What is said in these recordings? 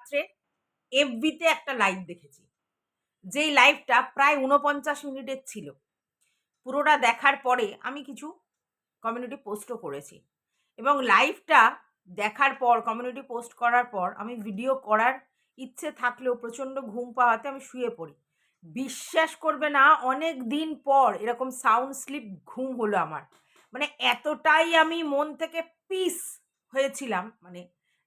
রাত্রে এফবিতে একটা লাইভ দেখেছি, যেই লাইভটা প্রায় 49 মিনিটের ছিল। পুরোটা দেখার পরে আমি কিছু কমিউনিটি পোস্টও করেছি, এবং লাইভটা দেখার পর কমিউনিটি পোস্ট করার পর আমি ভিডিও করার ইচ্ছে থাকলেও প্রচণ্ড ঘুম পাওয়াতে আমি শুয়ে পড়ি। বিশ্বাস করবে না, অনেক দিন পর এরকম সাউন্ড স্লিপ ঘুম হলো আমার। মানে এতটাই আমি মন থেকে পিস হয়েছিলাম, মানে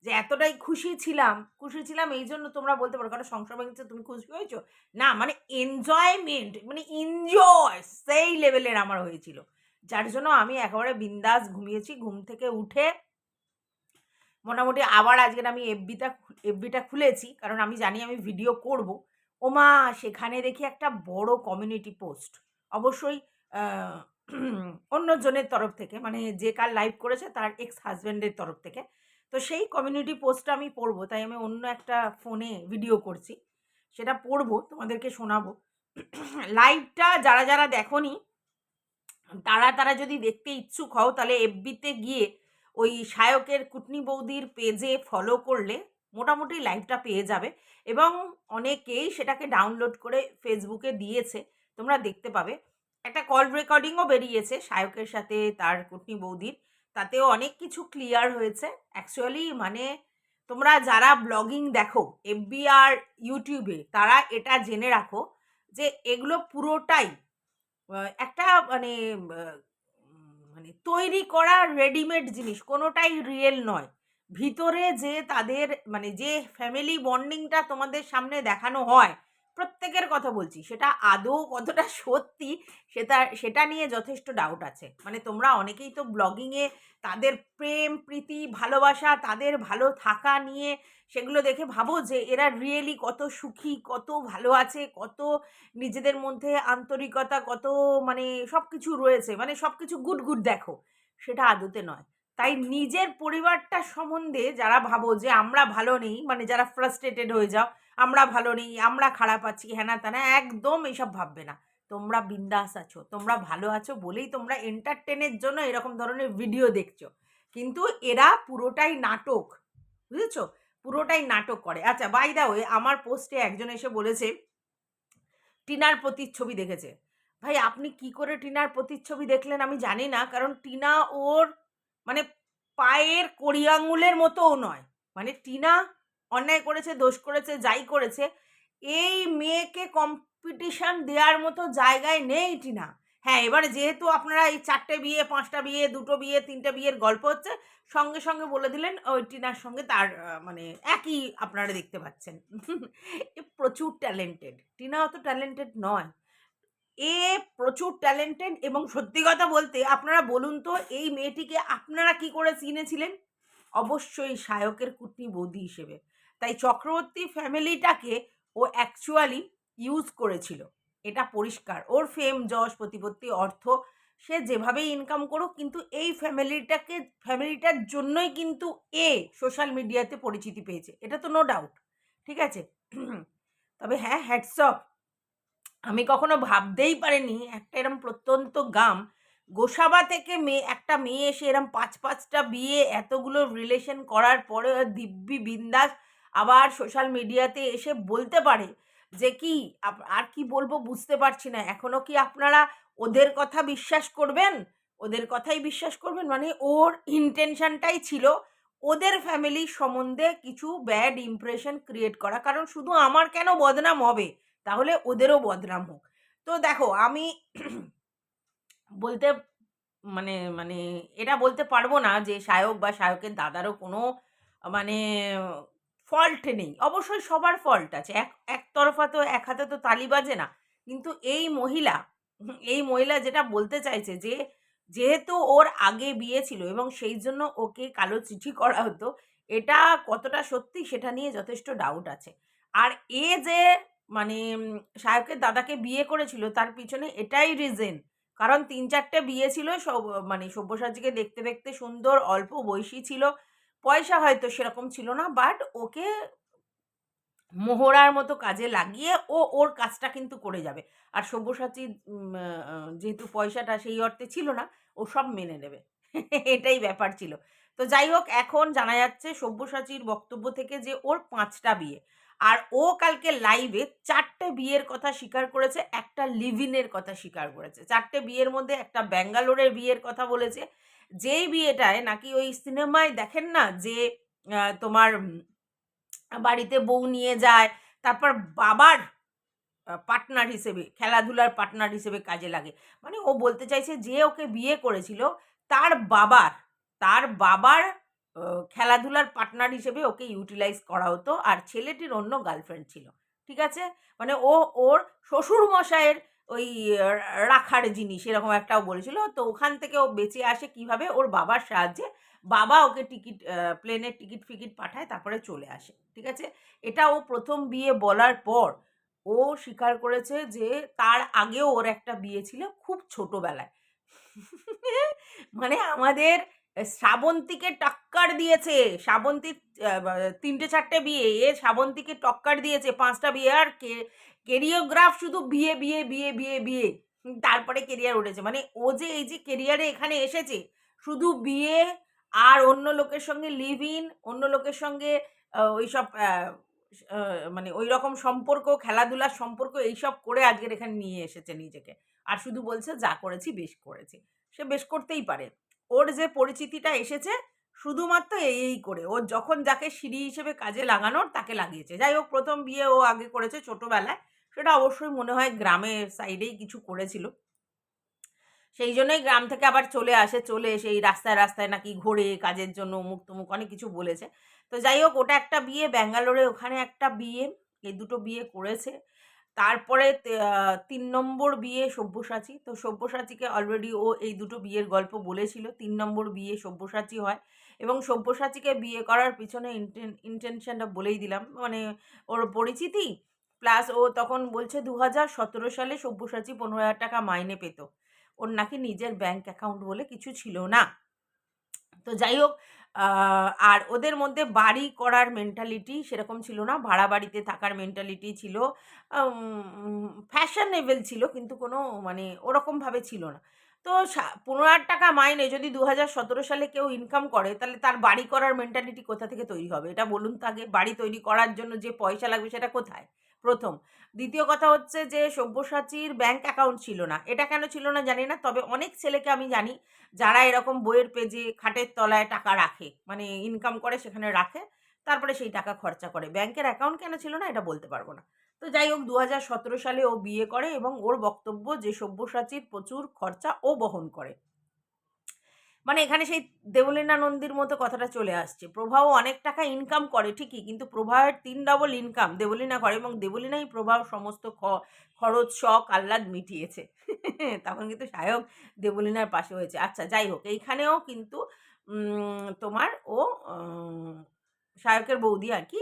যে এতটাই খুশি ছিলাম এই জন্য তোমরা বলতে পারো কারণ সংসার ভেঙেছে তুমি খুশি হয়েছো, না মানে এনজয়মেন্ট, মানে এনজয় সেই লেভেলের আমার হয়েছিল, যার জন্য আমি একেবারে বিন্দাস ঘুমিয়েছি। ঘুম থেকে উঠে মোটামুটি আবার আজকের আমি এফবিটা খুলেছি, কারণ আমি জানি আমি ভিডিও করব। ওমা, সেখানে দেখি একটা বড় কমিউনিটি পোস্ট, অবশ্যই অন্যজনের তরফ থেকে, মানে যে কার লাইভ করেছে তার এক্স হাজব্যান্ডের তরফ থেকে। তো সেই কমিউনিটি পোস্টটা আমি পড়বো, তাই আমি অন্য একটা ফোনে ভিডিও করছি, সেটা পড়বো, তোমাদেরকে শোনাবো। লাইভটা যারা যারা দেখোনি তারা যদি দেখতে ইচ্ছুক হও, তাহলে এফবিতে গিয়ে ওই সায়কের কুটনি বৌদির পেজে ফলো করলে মোটামুটি লাইভটা পেয়ে যাবে, এবং অনেকেই সেটাকে ডাউনলোড করে ফেসবুকে দিয়েছে, তোমরা দেখতে পাবে। একটা কল রেকর্ডিংও বেরিয়েছে সায়কের সাথে তার কুটনি বৌদির, তাতেও অনেক কিছু ক্লিয়ার হয়েছে অ্যাকচুয়ালি। মানে তোমরা যারা ব্লগিং দেখো এফবি আর ইউটিউবে, তারা এটা জেনে রাখো যে এগুলো পুরোটাই একটা মানে মানে তৈরি করা রেডিমেড জিনিস, কোনোটাই রিয়েল নয়। ভিতরে যে তাদের মানে যে ফ্যামিলি বন্ডিংটা তোমাদের সামনে দেখানো হয়, প্রত্যেকের কথা বলছি, সেটা আদৌ কতটা সত্যি সেটা নিয়ে যথেষ্ট ডাউট আছে। মানে তোমরা অনেকেই তো ব্লগিংয়ে তাদের প্রেম প্রীতি ভালোবাসা, তাদের ভালো থাকা নিয়ে সেগুলো দেখে ভাবো যে এরা রিয়েলি কত সুখী, কত ভালো আছে, কত নিজেদের মধ্যে আন্তরিকতা, কত মানে সব কিছু রয়েছে, মানে সব কিছু গুড গুড দেখো, সেটা আদতে নয়। তাই নিজের পরিবারটা সম্বন্ধে যারা ভাবো যে আমরা ভালো নেই, মানে যারা ফ্রাস্ট্রেটেড হয়ে যাও, আমরা ভালো নেই, আমরা খারাপ আছি, হ্যানা ত্যানা, একদম এইসব ভাববে না। তোমরা বিন্দাস আছো, তোমরা ভালো আছো বলেই তোমরা এন্টারটেনের জন্য এরকম ধরনের ভিডিও দেখছো, কিন্তু এরা পুরোটাই নাটক, বুঝেছো? পুরোটাই নাটক করে। আচ্ছা, বাই দা ওয়ে, আমার পোস্টে একজন এসে বলেছে টিনার প্রতিচ্ছবি দেখেছে। ভাই, আপনি কি করে টিনার প্রতিচ্ছবি দেখলেন আমি জানি না, কারণ টিনা ওর মানে পায়ের কড়ি আঙুলের মতোও নয়। মানে টিনা অন্যায় করেছে, দোষ করেছে, যাই করেছে, এই মেয়েকে কম্পিটিশন দেওয়ার মতো জায়গায় নেই টিনা। হ্যাঁ, এবারে যেহেতু আপনারা এই 4টে বিয়ে, 5টা বিয়ে, 2টো বিয়ে, 3টে বিয়ের গল্প হচ্ছে, সঙ্গে সঙ্গে বলে দিলেন ওই টিনার সঙ্গে তার মানে একই আপনারা দেখতে পাচ্ছেন। এ প্রচুর ট্যালেন্টেড, টিনা অত ট্যালেন্টেড নয়, এ প্রচুর ট্যালেন্টেড। এবং সত্যি কথা বলতে আপনারা বলুন তো, এই মেয়েটিকে আপনারা কি করে চিনেছিলেন? অবশ্যই সায়কের কুটনি বৌদি হিসেবে। তাই চক্রবর্তী ফ্যামিলিটাকে ও অ্যাকচুয়ালি ইউজ করেছিল, এটা পরিষ্কার। ওর ফেম, যশ, প্রতিপত্তি, অর্থ সে যেভাবেই ইনকাম করুক, কিন্তু এই ফ্যামিলিটার জন্যই কিন্তু এ সোশ্যাল মিডিয়াতে পরিচিতি পেয়েছে, এটা তো নো ডাউট, ঠিক আছে? তবে হ্যাঁ, হ্যাটস অফ, আমি কখনো ভাবতেই পারিনি একটা এরম প্রত্যন্ত গ্রাম গোসাবা থেকে একটা মেয়ে এসে এরম 5টা বিয়ে, এতগুলো রিলেশন করার পরে দিব্যি বিন্দাস আবার সোশ্যাল মিডিয়াতে এসে বলতে পারে যে কি আর কি বলবো বুঝতে পারছি না। এখনো কি আপনারা ওদের কথা বিশ্বাস করবেন? ওদের কথাই বিশ্বাস করবেন? মানে ওর ইন্টেনশনটাই ছিল ওদের ফ্যামিলির সম্বন্ধে কিছু ব্যাড ইমপ্রেশন ক্রিয়েট করা, কারণ শুধু আমার কেন বদনাম হবে, তাহলে ওদেরও বদনাম হোক। তো দেখো, আমি বলতে মানে মানে এটা বলতে পারবো না যে সায়ক বা সায়কের দাদারও কোনো মানে ফল্ট নেই। অবশ্যই সবার ফল্ট আছে, একতরফা তো এক হাতে তো তালি বাজে না। কিন্তু এই মহিলা যেটা বলতে চাইছে যে যেহেতু ওর আগে বিয়ে ছিল এবং সেই জন্য ওকে কালো চিঠি করা হতো, এটা কতটা সত্যি সেটা নিয়ে যথেষ্ট ডাউট আছে। আর এ যে মানে সায়কের দাদাকে বিয়ে করেছিল তার পিছনে এটাই রিজন, কারণ 3-4টে বিয়ে ছিল, সব মানে সব্যসাচীকে দেখতে দেখতে সুন্দর, অল্প বয়সী ছিল, পয়সা হয়তো সেরকম ছিল না, বাট ওকে মোহরার মতো কাজে লাগিয়ে ও ওর কাজটা কিন্তু করে যাবে। আর সব্যসাচী যেহেতু পয়সাটা সেই অর্থে ছিল না, ও সব মেনে নেবে। এটাই ব্যাপার ছিল। তো যাই হোক, এখন জানা যাচ্ছে সব্যসাচীর বক্তব্য থেকে যে ওর 5টা বিয়ে, আর ও কালকে লাইভে 4টে বিয়ের কথা স্বীকার করেছে, একটা লিভ-ইনের কথা স্বীকার করেছে। 4টে বিয়ের মধ্যে একটা ব্যাঙ্গালোরের বিয়ের কথা বলেছে, যেই বিয়েটায় নাকি ওই সিনেমায় দেখেন না যে তোমার বাড়িতে বউ নিয়ে যায়, তারপর বাবার পার্টনার হিসেবে, খেলাধুলার পার্টনার হিসেবে কাজে লাগে। মানে ও বলতে চাইছে যে ওকে বিয়ে করেছিল তার বাবার তার বাবার খেলাধুলার পার্টনার হিসেবে ওকে ইউটিলাইজ করা হতো, আর ছেলেটির অন্য গার্লফ্রেন্ড ছিল। ঠিক আছে? মানে ও ওর শ্বশুর মশাইয়ের ওই রাখার জিনিস এরকম একটাও বলেছিল। তো ওখান থেকে ও বেঁচে আসে কিভাবে? ওর বাবার সাহায্যে। বাবা ওকে টিকিট প্লেনের টিকিট ফিকিট পাঠায়, তারপরে চলে আসে। ঠিক আছে? এটা ও ১ম বিয়ে বলার পর ও স্বীকার করেছে যে তার আগেও ওর একটা বিয়ে ছিল খুব ছোটবেলায়। মানে আমাদের শ্রাবন্তীকে টক্কর দিয়েছে। শ্রাবন্তীর ৩টে ৪টে বিয়ে, এ শ্রাবন্তীকে টক্কর দিয়েছে ৫টা বিয়ে। আর কেরিওগ্রাফ শুধু বিয়ে, বিয়ে, বিয়ে, বিয়ে, বিয়ে। তারপরে কেরিয়ার উঠেছে। মানে ও যে এই যে কেরিয়ারে এখানে এসেছে, শুধু বিয়ে আর অন্য লোকের সঙ্গে লিভ ইন, অন্য লোকের সঙ্গে ওইসব মানে ঐরকম সম্পর্ক, খেলাধুলার সম্পর্ক এইসব করে আজকের এখানে নিয়ে এসেছে নিজেকে। আর শুধু বলছে যা করেছি বেশ করেছি। সে বেশ করতেই পারে। ওর যে পরিচিতিটা এসেছে শুধুমাত্র এই করে। ও যখন যাকে সিঁড়ি হিসেবে কাজে লাগানোর তাকে লাগিয়েছে। যাই হোক, ১ম বিয়ে ও আগে করেছে ছোটবেলায়। সেটা অবশ্যই মনে হয় গ্রামের সাইডেই কিছু করেছিল। সেই জন্যই গ্রাম থেকে আবার চলে আসে। চলে এসে এই রাস্তায়, রাস্তায় নাকি ঘোরে কাজের জন্য, অমুক-তমুক অনেক কিছু বলেছে। তো যাই হোক, ওটা একটা বিয়ে, ব্যাঙ্গালোরে ওখানে একটা বিয়ে। এই দুটো বিয়ে করেছে। তারপরে ৩ নম্বর বিয়ে সব্যসাচী। তো সব্যসাচীকে অলরেডি ও এই দুটো বিয়ের গল্প বলেছিল। ৩ নম্বর বিয়ে সব্যসাচী হয় এবং সব্যসাচীকে বিয়ে করার পিছনে ইনটেনশনটা বলেই দিলাম। মানে ওর পরিচিতি প্লাস ও তখন বলছে ২০১৭ সালে সব্যসাচী ১৫,০০০ টাকা মাইনে পেত। ওর নাকি নিজের ব্যাংক অ্যাকাউন্ট বলে কিছু ছিল না। তো যাই হোক, আর ওদের মধ্যে বাড়ি করার মেন্টালিটি সেরকম ছিল না। ভাড়া বাড়িতে থাকার মেন্টালিটি ছিল। ফ্যাশনেবল ছিল, কিন্তু কোনো মানে ওরকমভাবে ছিল না। তো ১৫,০০০ টাকা মাইনে যদি ২০১৭ সালে কেউ ইনকাম করে, তাহলে তার বাড়ি করার মেন্টালিটি কোথা থেকে তৈরি হবে? এটা বলুন তো আগে। বাড়ি তৈরি করার জন্য যে পয়সা লাগবে সেটা কোথায়? ১ম। দ্বিতীয় কথা হচ্ছে যে সব্যসাচীর ব্যাংক অ্যাকাউন্ট ছিল না। এটা কেন ছিল না জানি না। তবে অনেক ছেলেকে আমি জানি যারা এরকম বইয়ের পেজে খাটের তলায় টাকা রাখে। মানে ইনকাম করে সেখানে রাখে। তারপরে সেই টাকা খরচা করে। ব্যাংকের অ্যাকাউন্ট কেন ছিল না এটা বলতে পারব না। তো যাই হোক, ২০১৭ সালে ও বিয়ে করে এবং ওর বক্তব্য যে সব্যসাচীর প্রচুর খরচা ও বহন করে। মানে এখানে সেই দেবলীনা নন্দীর মতো কথাটা চলে আসছে। প্রভাও অনেক টাকা ইনকাম করে ঠিকই, কিন্তু প্রভায়ের ৩ ডবল ইনকাম দেবলীনা করে এবং দেবলীনাই প্রভার সমস্ত খরচ, শখ, আহ্লাদ মিটিয়েছে। তখন কিন্তু সায়ক দেবলীনার পাশে হয়েছে। আচ্ছা যাই হোক, এইখানেও কিন্তু তোমার ও সায়কের বৌদি আর কি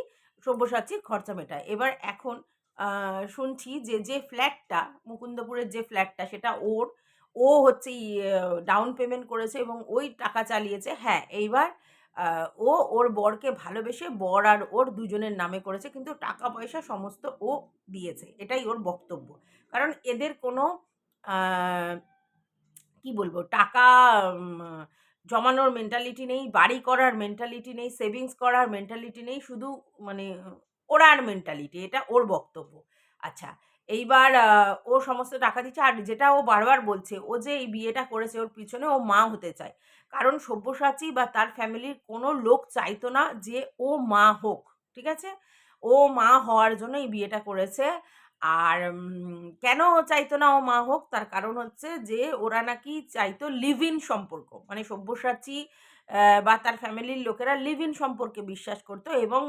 সব্যসাচীর খরচা মেটায়। এবার এখন শুনছি যে ফ্ল্যাটটা মুকুন্দপুরের যে ফ্ল্যাটটা সেটা ওর। ও হচ্ছে ডাউন পেমেন্ট করেছে এবং ওই টাকা চালিয়েছে। হ্যাঁ, এইবার ওর বরকে ভালোবেসে বর আর ওর দুজনের নামে করেছে, কিন্তু টাকা পয়সা সমস্ত ও দিয়েছে। এটাই ওর বক্তব্য। কারণ এদের কোনো আ কি বলবো, টাকা উম জমানোর মেন্টালিটি নেই, বাড়ি করার মেন্টালিটি নেই, সেভিংস করার মেন্টালিটি নেই। শুধু মানে ওড়ার মেন্টালিটি। এটা ওর বক্তব্য। আচ্ছা, এইবার ও সমস্ত টাকা দিচ্ছে। আর যেটা ও বারবার বলছে, ও যে এই বিয়েটা করেছে ওর পিছনে ও মা হতে চায়। কারণ সব্যসাচী বা তার ফ্যামিলির কোনো লোক চাইতো না যে ও মা হোক। ঠিক আছে? ও মা হওয়ার জন্য এই বিয়েটা করেছে। আর কেন চাইতো না ও মা হোক? তার কারণ হচ্ছে যে ওরা নাকি চাইতো লিভ ইন সম্পর্ক। মানে সব্যসাচী বা তার ফ্যামিলির লোকেরা লিভ ইন সম্পর্কে বিশ্বাস করত এবং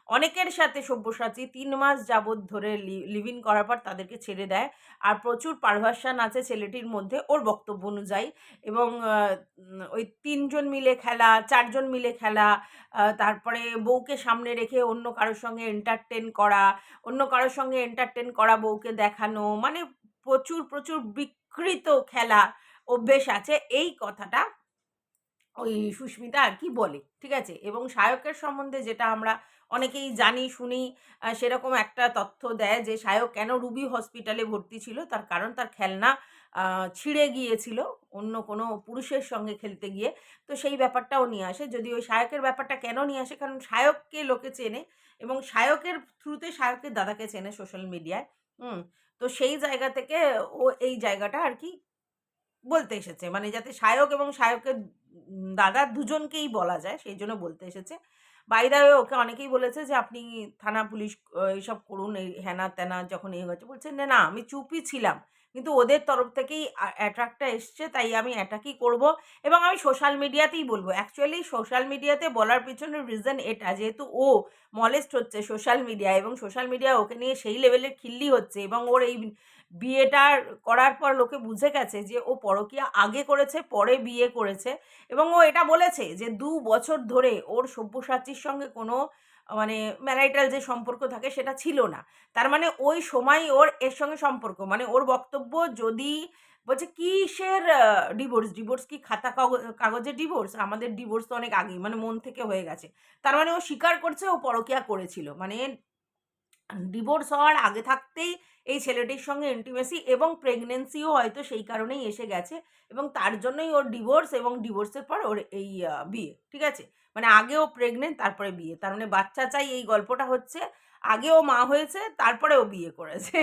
অনেকের সাথে সব্যসাচী ৩ মাস যাবৎ ধরে লিভ ইন করার পর তাদেরকে ছেড়ে দেয়। আর প্রচুর পারভার্সন আছে ছেলেটির মধ্যে ওর বক্তব্য অনুযায়ী। এবং ওই ৩ জন মিলে খেলা, ৪ জন মিলে খেলা, তারপরে বউকে সামনে রেখে অন্য কারোর সঙ্গে এন্টারটেইন করা, অন্য কারোর সঙ্গে এন্টারটেইন করা বউকে দেখানো, মানে প্রচুর, প্রচুর বিকৃত খেলা অভ্যেস আছে। এই কথাটা ওই সুস্মিতা আর কি বলে। ঠিক আছে? এবং সায়কের সম্বন্ধে যেটা আমরা অনেকেই জানি, শুনি, সেরকম একটা তথ্য দেয় যে সায়ক কেন রুবি হসপিটালে ভর্তি ছিল। তার কারণ তার খেলনা ছিঁড়ে গিয়েছিল অন্য কোনো পুরুষের সঙ্গে খেলতে গিয়ে। তো সেই ব্যাপারটাও নিয়ে আসে। যদি ওই সায়কের ব্যাপারটা কেন নিয়ে আসে? কারণ সায়ককে লোকে চেনে এবং সায়কের থ্রুতে সায়কের দাদাকে চেনে সোশ্যাল মিডিয়ায়। হুম? তো সেই জায়গা থেকে ও এই জায়গাটা আর কি বলতে এসেছে। মানে যাতে সায়ক এবং সায়কের দাদা দুজনকেই বলা যায় সেইজন্য বলতে এসেছে। বাই দ্য ওয়ে ওকে অনেকেই বলেছে যে, "আপনি থানা পুলিশ এইসব করুন, এই হেনা-তেনা" যখন হয়েছে বলছে, "না, না আমি চুপই ছিলাম। কিন্তু ওদের তরফ থেকেই অ্যাটাকটা এসছে তাই আমি অ্যাটাকই করব এবং আমি সোশ্যাল মিডিয়াতেই বলব।" অ্যাকচুয়ালি সোশ্যাল মিডিয়াতে বলার পেছনের রিজন এটা যেহেতু ও মলেস্ট হচ্ছে সোশ্যাল মিডিয়ায় এবং সোশ্যাল মিডিয়ায় ওকে নিয়ে সেই লেভেলের খিল্লি হচ্ছে এবং ওর এই বিয়েটার করার পর লোকে বুঝে গেছে যে ও পরকীয়া আগে করেছে, পরে বিয়ে করেছে এবং ও এটা বলেছে যে ২ বছর ধরে ওর সব্যসাচীর সঙ্গে কোনো মানে ম্যারিটাল যে সম্পর্ক থাকে সেটা ছিল না। তার মানে ওই সময়ই ওর এর সঙ্গে সম্পর্ক। মানে ওর বক্তব্য যদি বলছে কিসের ডিভোর্স? ডিভোর্স কি খাতা কাগজের ডিভোর্স? আমাদের ডিভোর্স তো অনেক আগেই মানে মন থেকে হয়ে গেছে। তার মানে ও স্বীকার করছে ও পরকীয়া করেছিল। মানে ডিভোর্স হওয়ার আগে থাকতেই এই ছেলেটির সঙ্গে ইন্টিমেসি এবং প্রেগন্যান্সিও হয়তো সেই কারণেই এসে গেছে এবং তার জন্যই ওর ডিভোর্স এবং ডিভোর্সের পর ওর এই বিয়ে। ঠিক আছে? মানে আগে ও প্রেগন্যান্ট তারপরে বিয়ে। তার মানে বাচ্চা চাই এই গল্পটা হচ্ছে আগে ও মা হয়েছে তারপরে ও বিয়ে করেছে।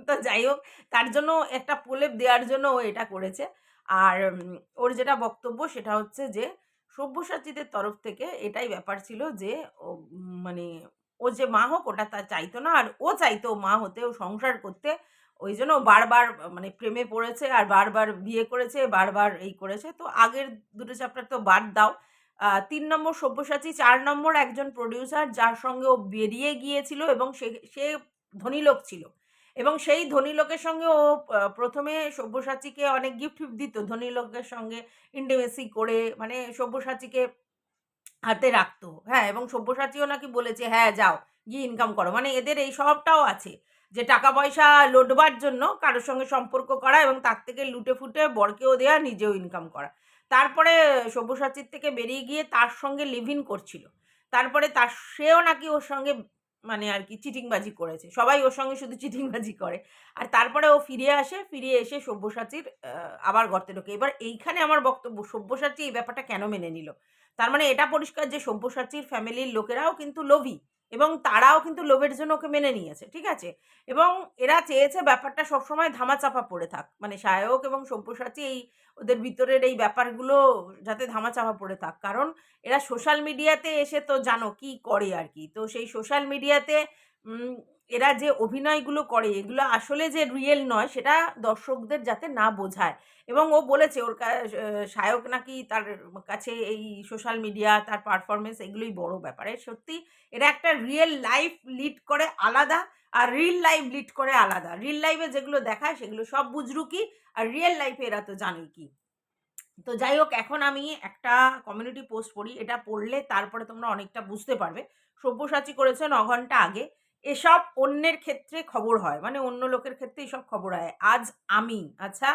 তো যাই হোক তার জন্য একটা প্রলেপ দেওয়ার জন্য ও এটা করেছে। আর ওর যেটা বক্তব্য সেটা হচ্ছে যে সব্যসাচীদের তরফ থেকে এটাই ব্যাপার ছিল যে ও মানে ও যে মা হোক ওটা তার চাইতো না। আর ও চাইতো মা হতে, ও সংসার করতে। ওইজন্য ও বারবার মানে প্রেমে পড়েছে আর বারবার বিয়ে করেছে, বারবার এই করেছে। তো আগের ২ টো চ্যাপ্টার তো বাদ দাও। ৩ নম্বর সব্যসাচী, ৪ নম্বর একজন প্রোডিউসার যার সঙ্গে ও বেরিয়ে গিয়েছিল এবং সে ধনী লোক ছিল। এবং সেই ধনী লোকের সঙ্গে ও ১ম এ সব্যসাচীকে অনেক গিফট-ফিফট দিত। ধনী লোকের সঙ্গে ইন্টিমেসি করে মানে সব্যসাচীকে হাতে রাখতো। হ্যাঁ, এবং সব্যসাচীও নাকি বলেছে, "হ্যাঁ, যাও গিয়ে ইনকাম করো।" মানে এদের এই স্বভাবটাও আছে যে টাকা-পয়সা লোটবার জন্য কারো সঙ্গে সম্পর্ক করা এবং তার থেকে লুটে-ফুটে বরকেও দেয়া, নিজেও ইনকাম করা। তারপরে সব্যসাচীর থেকে বেরিয়ে গিয়ে তার সঙ্গে লিভ ইন করছিল। তারপরে সেও নাকি ওর সঙ্গে মানে আরকি চিটিংবাজি করেছে। সবাই ওর সঙ্গে শুধু চিটিংবাজি করে। আর তারপরে ও ফিরে আসে, ফিরে এসে সব্যসাচীর আবার গর্তে ঢোকে। এবার এইখানে আমার বক্তব্য সব্যসাচী এই ব্যাপারটা কেন মেনে নিল? তার মানে এটা পরিষ্কার যে সব্যসাচীর ফ্যামিলির লোকেরাও কিন্তু লোভী এবং তারাও কিন্তু লোভের জন্য ওকে মেনে নিয়েছে। ঠিক আছে? এবং এরা চেয়েছে ব্যাপারটা সবসময় ধামাচাপা পড়ে থাক। মানে সায়ক এবং সব্যসাচী এই ওদের ভিতরের এই ব্যাপারগুলো যাতে ধামাচাপা পড়ে থাক। কারণ এরা সোশ্যাল মিডিয়াতে এসে তো জানো কি করে আরকি। তো সেই সোশ্যাল মিডিয়াতে উম এরা যে অভিনয়গুলো করে এগুলো আসলে যে রিয়েল নয় সেটা দর্শকদের যাতে না বোঝায়। এবং ও বলেছে ওর সায়ক নাকি তার কাছে এই সোশ্যাল মিডিয়া, তার পারফরম্যান্স এগুলোই বড় ব্যাপার। সত্যি এরা একটা রিয়েল লাইফ লিড করে আলাদা, আর রিল লাইফ লিড করে আলাদা। রিল লাইফ এ যেগুলো দেখায় সেগুলো সব বুজরুকি, আর রিয়েল লাইফ এ এরা তো জানোই কি। তো যাই হোক এখন আমি একটা কমিউনিটি পোস্ট পড়ি। এটা পড়লে তারপরে তোমরা অনেকটা বুঝতে পারবে। সব্যসাচী করেছে ৯ ঘন্টা আগে। এসব অন্যের ক্ষেত্রে খবর হয়। মানে অন্য লোকের ক্ষেত্রে এসব খবর হয়। আজ আমি, আচ্ছা,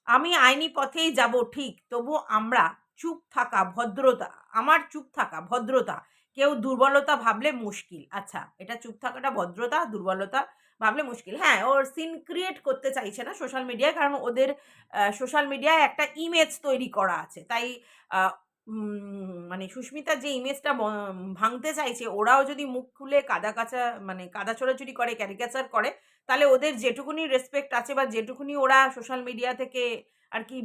আমি আইনি পথেই যাব ঠিক। তবু আমরা চুপ থাকা ভদ্রতা, আমার চুপ থাকা ভদ্রতা। কেউ দুর্বলতা ভাবলে মুশকিল। আচ্ছা, এটা চুপ থাকাটা ভদ্রতা, দুর্বলতা ভাবলে মুশকিল। হ্যাঁ, ওর সিন ক্রিয়েট করতে চাইছে না সোশ্যাল মিডিয়ায়। কারণ ওদের সোশ্যাল মিডিয়ায় একটা ইমেজ তৈরি করা আছে। তাই আ মানে সুস্মিতার যে ইমেজটা ভাঙতে চাইছে, ওরাও যদি মুখ খুলে মানে কাদা ছোড়াছুড়ি করে, ক্যারিকেচার করে, তাহলে ওদের যেটুকুনি রেসপেক্ট আছে বা যেটুকুনি ওরা সোশ্যাল মিডিয়া থেকে আরকি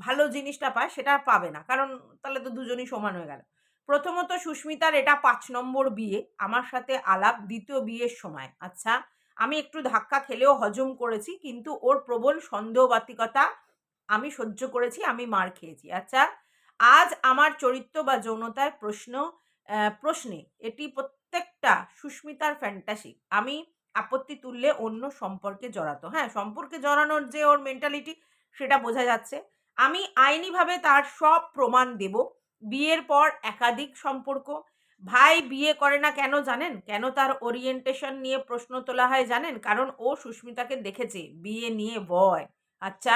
ভালো জিনিসটা পায়, সেটা পাবে না। কারণ তাহলে তো দুজনই সমান হয়ে গেল। প্রথমত সুস্মিতার এটা ৫ নম্বর বিয়ে। আমার সাথে আলাপ ২য় বিয়ের সময়। আচ্ছা, আমি একটু ধাক্কা খেলেও হজম করেছি। কিন্তু ওর প্রবল সন্দেহবাতিকতা আমি সহ্য করেছি, আমি মার খেয়েছি। আচ্ছা, আজ আমার চরিত্র বা যৌনতায় প্রশ্নে এটি প্রত্যেকটা সুস্মিতার ফ্যান্টাসি। আমি আপত্তি তুললে অন্য সম্পর্কে জড়াতো। হ্যাঁ, সম্পর্কে জড়ানোর যে ওর মেন্টালিটি সেটা বোঝা যাচ্ছে। আমি আইনিভাবে তার সব প্রমাণ দেব। বিয়ের পর একাধিক সম্পর্ক। ভাই বিয়ে করে না কেন জানেন? কেন তার ওরিয়েন্টেশন নিয়ে প্রশ্ন তোলা হয় জানেন? কারণ ও সুস্মিতাকে দেখেছে বিয়ে নিয়ে ভয়। আচ্ছা,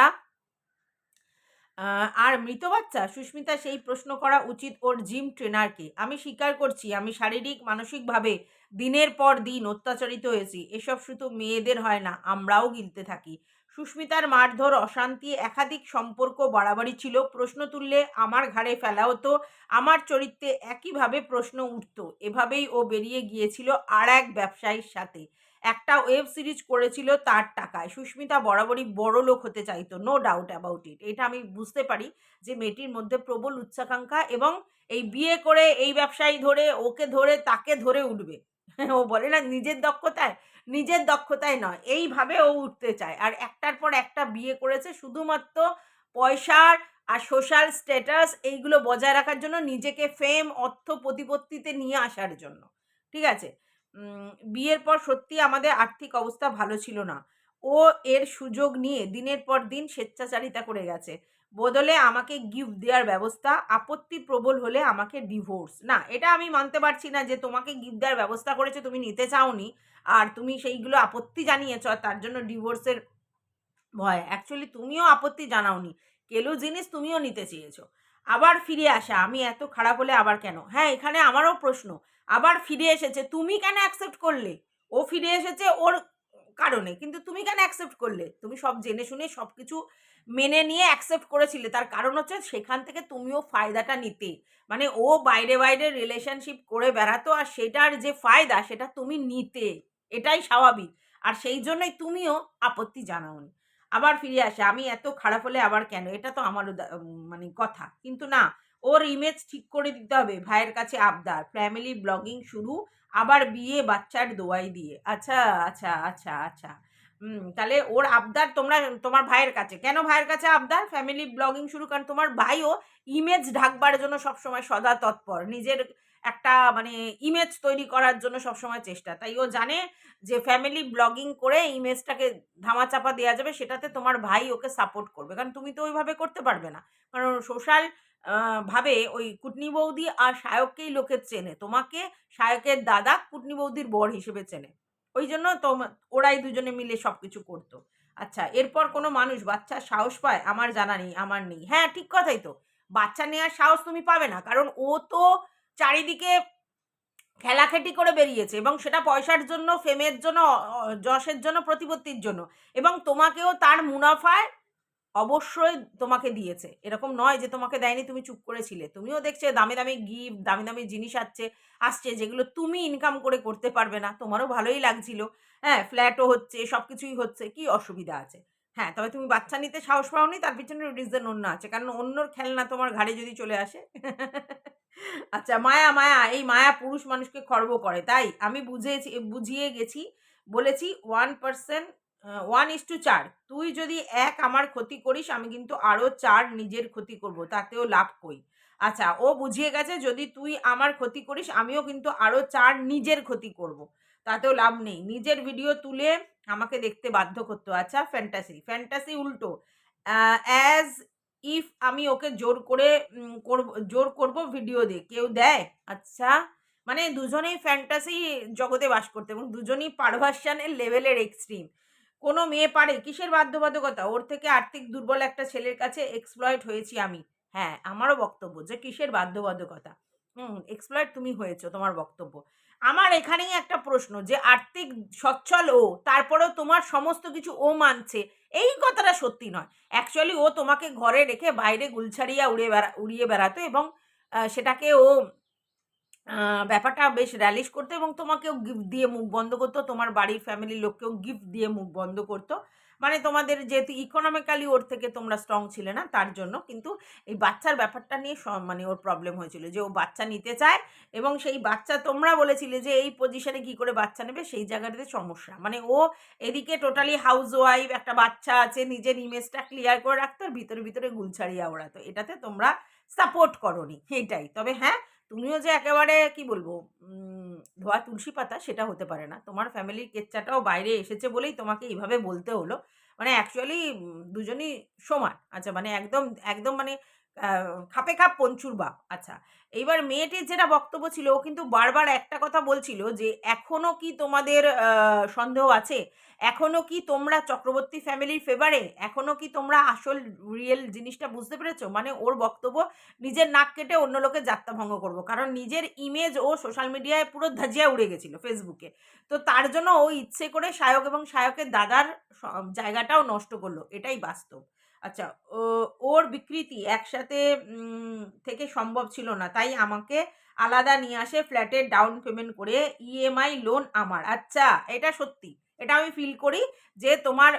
আ আর মৃত বাচ্চা? সুস্মিতা সেই প্রশ্ন করা উচিত ওর জিম ট্রেনারকে। আমি স্বীকার করছি আমি শারীরিক, মানসিকভাবে দিনের পর দিন অত্যাচারিত হয়েছি। এসব শুধু মেয়েদের হয় না, আমরাও গিলতে থাকি। সুস্মিতার মারধর, অশান্তি, একাধিক সম্পর্ক বাড়াবাড়ি ছিল। প্রশ্ন তুললে আমার ঘাড়ে ফেলা হতো, আমার চরিত্রে একইভাবে প্রশ্ন উঠত। এভাবেই ও বেরিয়ে গিয়েছিল আর এক ব্যবসায়ীর সাথে। একটা ওয়েব সিরিজ করেছিল তার টাকায়। সুস্মিতা বরাবরই বড়লোক হতে চাইতো, নো ডাউট অ্যাবাউট ইট। এটা আমি বুঝতে পারি যে মেয়েটির মধ্যে প্রবল উচ্চাকাঙ্ক্ষা, এবং এই বিয়ে করে এই ব্যবসায়ী ধরে, ওকে ধরে, তাকে ধরে উঠবে। ও বলে না নিজের দক্ষতায় নয়, এইভাবে ও উঠতে চায়। আর একটার পর একটা বিয়ে করেছে শুধুমাত্র পয়সার আর সোশ্যাল স্ট্যাটাস এইগুলো বজায় রাখার জন্য, নিজেকে ফেম, অর্থ, প্রতিপত্তিতে নিয়ে আসার জন্য। ঠিক আছে? বিয়ের পর সত্যি আমাদের আর্থিক অবস্থা ভালো ছিল না। ও এর সুযোগ নিয়ে দিনের পর দিন স্বেচ্ছাচারিতা করে গেছে। বদলে আমাকে গিফট দেওয়ার ব্যবস্থা, আপত্তি প্রবল হলে আমাকে ডিভোর্স। না, এটা আমি মানতে পারছি না যে তোমাকে গিফট দেওয়ার ব্যবস্থা করেছে, তুমি নিতে চাওনি, আর তুমি সেইগুলো আপত্তি জানিয়েছ আর তার জন্য ডিভোর্সের ভয়। অ্যাকচুয়ালি তুমিও আপত্তি জানাওনি, কেলো জিনিস তুমিও নিতে চেয়েছো। আবার ফিরে আসা, আমি এত খারাপ হলে আবার কেন? হ্যাঁ, এখানে আমারও প্রশ্ন, আবার ফিরে এসেছে, তুমি কেন অ্যাকসেপ্ট করলে? ও ফিরে এসেছে ওর কারণে, কিন্তু তুমি কেন অ্যাকসেপ্ট করলে? তুমি সব জেনে শুনে সব কিছু মেনে নিয়ে অ্যাকসেপ্ট করেছিলে, তার কারণ হচ্ছে সেখান থেকে তুমিও ফায়দাটা নিতে। মানে ও বাইরে বাইরে রিলেশনশিপ করে বেড়াতো, আর সেটার যে ফায়দা সেটা তুমি নিতে, এটাই স্বাভাবিক। আর সেই জন্যই তুমিও আপত্তি জানাওনি। আবার ফিরে আসে, আমি এত খারাপ হলে আবার কেন? এটা তো আমারও মানে কথা। কিন্তু না, ওর ইমেজ ঠিক করে দিতে হবে। ভাইয়ের কাছে আবদার, ফ্যামিলি ব্লগিং শুরু, আবার বিয়ে বাচ্চার দোয়াই দিয়ে। আচ্ছা, আচ্ছা, আচ্ছা, আচ্ছা। তাহলে ওর আবদার তোমরা তোমার ভাইয়ের কাছে। কেন ভাইয়ের কাছে আবদার? ফ্যামিলি ব্লগিং শুরু, কারণ তোমার ভাইও ইমেজ ঢাকবার জন্য সবসময় সদা তৎপর। নিজের একটা মানে ইমেজ তৈরি করার জন্য সবসময় চেষ্টা। তাই ও জানে যে ফ্যামিলি ব্লগিং করে ইমেজটাকে ধামাচাপা দেওয়া যাবে, সেটাতে তোমার ভাই ওকে সাপোর্ট করবে। কারণ তুমি তো ওইভাবে করতে পারবে না। কারণ সোশ্যাল ভাবে ওই কুটনি বৌদি আর সায়ককেই লোকে চেনে। তোমাকে সায়কের দাদা কুটনি বৌদির বর হিসেবে চেনে। ওই জন্য ওরাই দুজনে মিলে সবকিছু করতো। আচ্ছা, এরপর কোনো মানুষ বাচ্চার সাহস পায়? আমার জানা নেই, আমার নেই। হ্যাঁ, ঠিক কথাই তো। বাচ্চা নেওয়ার সাহস তুমি পাবে না। কারণ ও তো চারিদিকে খেলাখেটি করে বেরিয়েছে, এবং সেটা পয়সার জন্য, ফেমের জন্য, যশের জন্য, প্রতিপত্তির জন্য, এবং তোমাকেও তার মুনাফায় অবশ্যই তোমাকে দিয়েছে। এরকম নয় যে তোমাকে দেয়নি, তুমি চুপ করেছিলে। তুমিও দেখছে দামি দামি গিফট, দামি দামি জিনিস আসছে যেগুলো তুমি ইনকাম করে করতে পারবে না। তোমারও ভালোই লাগছিল। হ্যাঁ, ফ্ল্যাটও হচ্ছে, সব কিছুই হচ্ছে, কি অসুবিধা আছে? হ্যাঁ, তবে তুমি বাচ্চা নিতে সাহস পাওনি, তার পিছনে রিজন অন্য আছে। কারণ অন্যর খেলনা তোমার ঘাড়ে যদি চলে আসে। আচ্ছা, মায়া, মায়া, এই মায়া পুরুষ মানুষকে খর্ব করে। তাই আমি বুঝিয়ে গেছি, বলেছি 1% 1:4। তুই যদি 1 আমার ক্ষতি করিস, আমি কিন্তু আরো 4 নিজের ক্ষতি করব, তাতেও লাভ কই? আচ্ছা, ও বুঝিয়ে গেছে যদি তুই আমার ক্ষতি করিস, আমিও কিন্তু আরো 4 নিজের ক্ষতি করব, তাতেও লাভ নেই। নিজের ভিডিও তুলে আমাকে দেখতে বাধ্য করতো। আচ্ছা, ফ্যান্টাসি উল্টো, অ্যাজ ইফ আমি ওকে জোর করব ভিডিও দিয়ে। কেউ দেয়? আচ্ছা, মানে দুজনেই ফ্যান্টাসি জগতে বাস করতে, এবং দুজনেই পারভার্সনের লেভেলের এক্সট্রিম। কোনো মেয়ে পারে? কিসের বাধ্যবাধকতা? ওর থেকে আর্থিক দুর্বল একটা ছেলের কাছে এক্সপ্লয়েট হয়েছি আমি। হ্যাঁ, আমারও বক্তব্য যে কিসের বাধ্যবাধকতা? এক্সপ্লয়েট তুমি হয়েছো, তোমার বক্তব্য। আমার এখানেই একটা প্রশ্ন, যে আর্থিক সচ্ছল ও, তারপরেও তোমার সমস্ত কিছু ও মানছে, এই কথাটা সত্যি নয়। অ্যাকচুয়ালি ও তোমাকে ঘরে রেখে বাইরে গুলছাড়িয়া উড়িয়ে বেড়াতো, এবং সেটাকে ও ব্যাপারটা বেশ র্যালিশ করতো, এবং তোমাকেও গিফট দিয়ে মুখ বন্ধ করতো, তোমার বাড়ির ফ্যামিলির লোককেও গিফট দিয়ে মুখ বন্ধ করতো। মানে তোমাদের যেহেতু ইকোনমিক্যালি ওর থেকে তোমরা স্ট্রং ছিলে না, তার জন্য। কিন্তু এই বাচ্চার ব্যাপারটা নিয়ে মানে ওর প্রবলেম হয়েছিল, যে ও বাচ্চা নিতে চায়, এবং সেই বাচ্চা তোমরা বলেছিলে যে এই পজিশনে কী করে বাচ্চা নেবে, সেই জায়গাটাতে সমস্যা। মানে ও এদিকে টোটালি হাউসওয়াইফ, একটা বাচ্চা আছে, নিজের ইমেজটা ক্লিয়ার করে রাখতো, আর ভিতরে ভিতরে গুলছাড়িয়া ওড়াতো। এটাতে তোমরা সাপোর্ট করোনি, এইটাই। তবে হ্যাঁ, তুমিও যে একেবারে কি বলবো ধোয়া তুলসী পাতা, সেটা হতে পারে না। তোমার ফ্যামিলির কেচ্চাটাও বাইরে এসেছে বলেই তোমাকে এইভাবে বলতে হলো। মানে অ্যাকচুয়ালি দুজনই সমান। আচ্ছা, মানে একদম একদম মানে খাপে খাপ পঞ্চুর বাপ। আচ্ছা, এইবার মেয়েটির যেটা বক্তব্য ছিল, ও কিন্তু বারবার একটা কথা বলছিল যে, "এখনো কি তোমাদের সন্দেহ আছে? এখনো কি তোমরা চক্রবর্তী ফ্যামিলির ফেভারে? এখনো কি তোমরা আসল রিয়েল জিনিসটা বুঝতে পেরেছো?" মানে ওর বক্তব্য, নিজের নাক কেটে অন্য লোকের যাত্রা ভঙ্গ করব। কারণ নিজের ইমেজ ও সোশ্যাল মিডিয়ায় পুরো ধাজিয়া উড়ে গেছিল ফেসবুকে। তো তার জন্য ও ইচ্ছে করে সায়ক এবং সায়কের দাদার জায়গাটাও নষ্ট করলো। এটাই বাস্তব। আচ্ছা, ওর বিকৃতি একসাথে থেকে সম্ভব ছিল না। তাই আমাকে আলাদা নিয়ে আসে, ফ্ল্যাটের ডাউন পেমেন্ট করে ইএমআই লোন আমার। আচ্ছা, এটা সত্যি। এটা আমি ফিল করি যে তোমার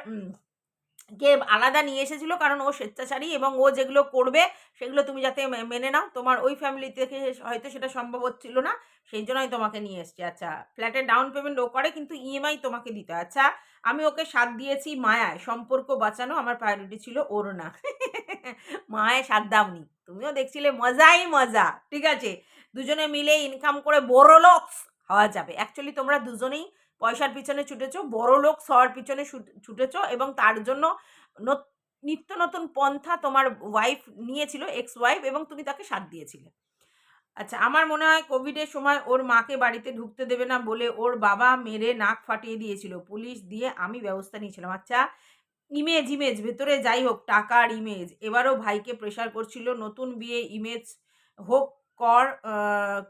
কে আলাদা নিয়ে এসেছিল, কারণ ও স্বেচ্ছাচারী এবং ও যেগুলো করবে সেগুলো তুমি যাতে মেনে নাও। তোমার ওই ফ্যামিলি থেকে হয়তো সেটা সম্ভব হচ্ছিল না, সেই জন্যই তোমাকে নিয়ে এসছে। আচ্ছা, ফ্ল্যাটের ডাউন পেমেন্ট ও করে কিন্তু ইএমআই তোমাকে দিতে হয়। আচ্ছা, আমি ওকে সাথ দিয়েছি মায়ায়, সম্পর্ক বাঁচানো আমার প্রায়োরিটি ছিল, ওর না। মায়ায় সাথ দাওনি, তুমিও দেখছিলে মজাই মজা। ঠিক আছে, দুজনে মিলে ইনকাম করে বড়লোক হওয়া যাবে। অ্যাকচুয়ালি তোমরা দুজনেই পয়সার পিছনে ছুটেছো, বড়লোক হওয়ার পিছনে ছুটেছো, এবং তার জন্য নিত্য নতুন পন্থা তোমার ওয়াইফ নিয়েছিল, এক্স ওয়াইফ, এবং তুমি তাকে সাথ দিয়েছিলে। আচ্ছা, আমার মনে হয় কোভিডের সময় ওর মাকে বাড়িতে ঢুকতে দেবে না বলে ওর বাবা মেরে নাক ফাটিয়ে দিয়েছিল, পুলিশ দিয়ে আমি ব্যবস্থা নিয়েছিলাম। আচ্ছা, ইমেজ ইমেজ ভেতরে যাই হোক, টাকার ইমেজ। এবারও ভাইকে প্রেশার করছিল, নতুন বিয়ে, ইমেজ হোক কর,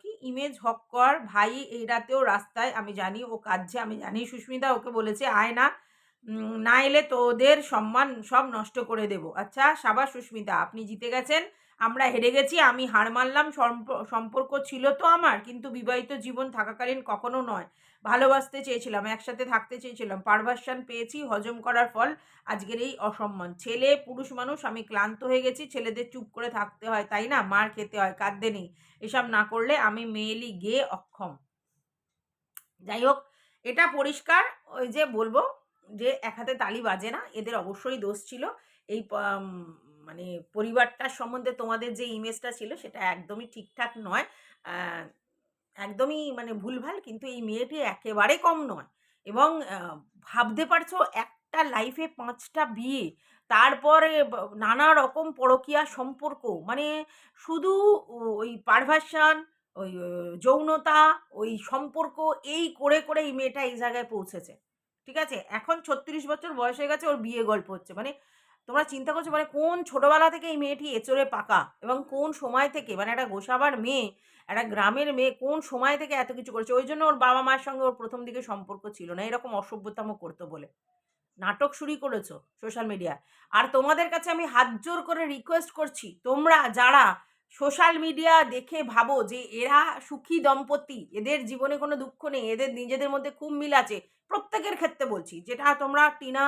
কি ইমেজ হক কর ভাই। এই রাতেও রাস্তায়, আমি জানি ও কাঁদছে, আমি জানি সুস্মিতা ওকে বলেছে আয় না, না এলে তোদের সম্মান সব নষ্ট করে দেব। আচ্ছা, সাবাস সুস্মিতা, আপনি জিতে গেছেন, আমরা হেরে গেছি। আমি হার মানলাম, সম্পর্ক ছিল তো আমার, কিন্তু বিবাহিত জীবন থাকাকালীন কখনো নয়। ভালোবাসতে চেয়েছিলাম, একসাথে থাকতে চেয়েছিলাম, পারভার্সন পেয়েছি, হজম করার ফল আজকের এই অসম্মান। ছেলে পুরুষ মানুষ, আমি ক্লান্ত হয়ে গেছি। ছেলেদের চুপ করে থাকতে হয়, তাই না? মার খেতে হয়, কাঁদতে নেই। এসব না করলে আমি মেয়েলি গেয়ে অক্ষম। যাই হোক, এটা পরিষ্কার, ওই যে বলবো যে এক হাতে তালি বাজে না, এদের অবশ্যই দোষ ছিল। এই মানে পরিবারটার সম্বন্ধে তোমাদের যে ইমেজটা ছিল সেটা একদমই ঠিকঠাক নয়, একদমই মানে ভুলভাল। কিন্তু এই মেয়েটি একেবারে কম নয়, এবং ভাবতে পারছো একটা লাইফে 5টা বিয়ে, তারপরে নানা রকম পরকীয়া সম্পর্ক, মানে শুধু ওই পারভার্সন, ওই যৌনতা, ওই সম্পর্ক, এই করে করে এই মেয়েটা এই জায়গায় পৌঁছেছে। ঠিক আছে, এখন 36 বছর বয়স হয়ে গেছে, ওর বিয়ে গল্প হচ্ছে। মানে তোমরা চিন্তা করছো, মানে কোন ছোটবেলা থেকে এই মেয়েটি এচড়ে পাকা, এবং কোন সময় থেকে, মানে একটা গোসাবার মেয়ে, একটা গ্রামের মেয়ে, কোন সময় থেকে এত কিছু করেছে। ওই জন্য ওর বাবা মায়ের সঙ্গে ওর প্রথম দিকে সম্পর্ক ছিল না, এরকম অসভ্যতাম করতো বলে নাটক শুরু করেছো সোশ্যাল মিডিয়া। আর তোমাদের কাছে আমি হাত জোর করে রিকোয়েস্ট করছি, তোমরা যারা সোশ্যাল মিডিয়া দেখে ভাবো যে এরা সুখী দম্পতি, এদের জীবনে কোনো দুঃখ নেই, এদের নিজেদের মধ্যে খুব মিল আছে, প্রত্যেকের ক্ষেত্রে বলছি, যেটা তোমরা টিনা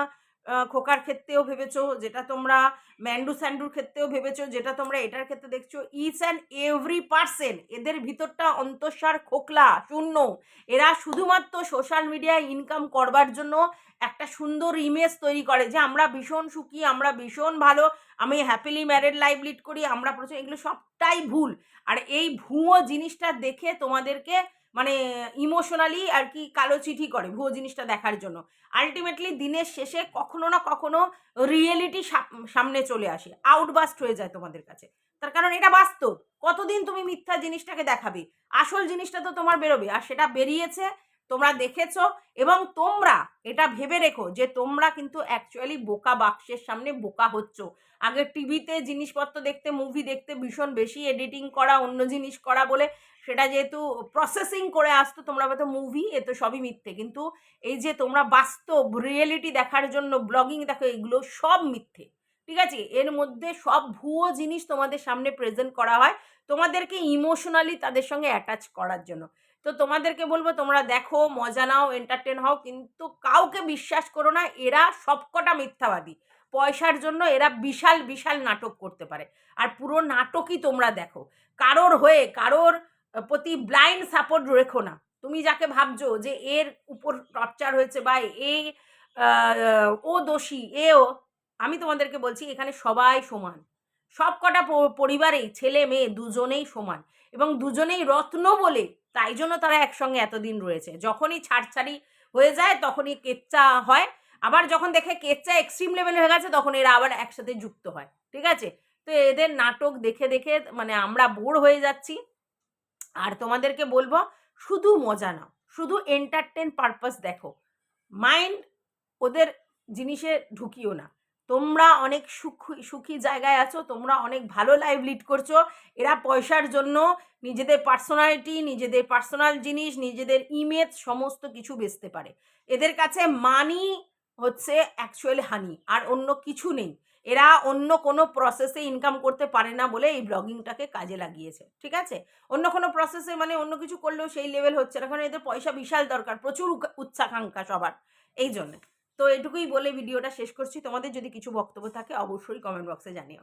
খোকার ক্ষেত্রেও ভেবেছো, যেটা তোমরা ম্যান্ডু স্যান্ডুর ক্ষেত্রেও ভেবেছো, যেটা তোমরা এটার ক্ষেত্রে দেখছো, ইচ অ্যান্ড এভরি পার্সন এদের ভিতরটা অন্তঃসার খোকলা শূন্য। এরা শুধুমাত্র সোশ্যাল মিডিয়ায় ইনকাম করবার জন্য একটা সুন্দর ইমেজ তৈরি করে যে আমরা ভীষণ সুখী, আমরা ভীষণ ভালো, আমি হ্যাপিলি ম্যারিড লাইফ লিড করি, আমরা প্রচুর, এগুলো সবটাই ভুল। আর এই ভুয়ো জিনিসটা দেখে তোমাদেরকে মানে ইমোশনালি আর কি কালো চিঠি করে ভুয়ো জিনিসটা দেখার জন্য। আলটিমেটলি দিনের শেষে কখনো না কখনো রিয়েলিটি সামনে চলে আসে, আউটবাস্ট হয়ে যায় তোমাদের কাছে। তার কারণ এটা বাস্তব, কতদিন তুমি মিথ্যা জিনিসটাকে দেখাবে, আসল জিনিসটা তো তোমার বেরোবে, আর সেটা বেরিয়েছে, তোমরা দেখেছো। এবং তোমরা এটা ভেবে রেখো যে তোমরা কিন্তু অ্যাকচুয়ালি বোকা বাক্সের সামনে বোকা হচ্ছ। আগে টিভিতে জিনিসপত্র দেখতে, মুভি দেখতে ভীষণ বেশি এডিটিং করা, অন্য জিনিস করা বলে সেটা যেহেতু প্রসেসিং করে আসতো, তোমরা হয়তো মুভি এ তো সবই মিথ্যে, কিন্তু এই যে তোমরা বাস্তব রিয়েলিটি দেখার জন্য ব্লগিং দেখো, এগুলো সব মিথ্যে। ঠিক আছে, এর মধ্যে সব ভুয়ো জিনিস তোমাদের সামনে প্রেজেন্ট করা হয় তোমাদেরকে ইমোশনালি তাদের সঙ্গে অ্যাটাচ করার জন্য। তো তোমাদেরকে বলবো, তোমরা দেখো, মজা নাও, এন্টারটেন হও, কিন্তু কাউকে বিশ্বাস করো না, এরা সবকটা মিথ্যাবাদী। পয়সার জন্য এরা বিশাল বিশাল নাটক করতে পারে, আর পুরো নাটকই তোমরা দেখো। কারোর হয়ে কারোর প্রতি ব্লাইন্ড সাপোর্ট রেখো না। তুমি যাকে ভাবছো যে এর উপর টর্চার হয়েছে বা এই ও দোষী, এও, আমি তোমাদেরকে বলছি এখানে সবাই সমান। সব কটা পরিবারেই ছেলে মেয়ে দুজনেই সমান, এবং দুজনেই রত্ন বলে তাই জন্য তারা একসঙ্গে এতদিন রয়েছে। যখনই ছাড়ছাড়ি হয়ে যায় তখনই কেচ্চা হয়, আবার যখন দেখে কেচ্চা এক্সট্রিম লেভেল হয়ে গেছে তখন এরা আবার একসাথে যুক্ত হয়। ঠিক আছে, তো এদের নাটক দেখে দেখে মানে আমরা বোর হয়ে যাচ্ছি। আর তোমাদেরকে বলবো শুধু মজা নাও, শুধু এন্টারটেন পারপাস দেখো, মাইন্ড ওদের জিনিসে ঢুকিও না। তোমরা অনেক সুখী জায়গায় আছো, তোমরা অনেক ভালো লাইফ লিড করছো। এরা পয়সার জন্য নিজেদের পার্সোনালিটি, নিজেদের পার্সোনাল জিনিস, নিজেদের ইমেজ সমস্ত কিছু বেচতে পারে। এদের কাছে মানি হচ্ছে অ্যাকচুয়ালি হানি, আর অন্য কিছু নেই। এরা অন্য কোনো প্রসেসে ইনকাম করতে পারে না বলে এই ব্লগিংটাকে কাজে লাগিয়েছে, ঠিক আছে? অন্য কোনো প্রসেসে মানে অন্য কিছু করলেও সেই লেভেল হচ্ছে না, কারণ এদের পয়সা বিশাল দরকার, প্রচুর উচ্চাকাঙ্ক্ষা সবার, এই জন্যে। তো এটুকুই বলে ভিডিওটা শেষ করছি। তোমাদের যদি কিছু বক্তব্য থাকে অবশ্যই কমেন্ট বক্সে জানিও।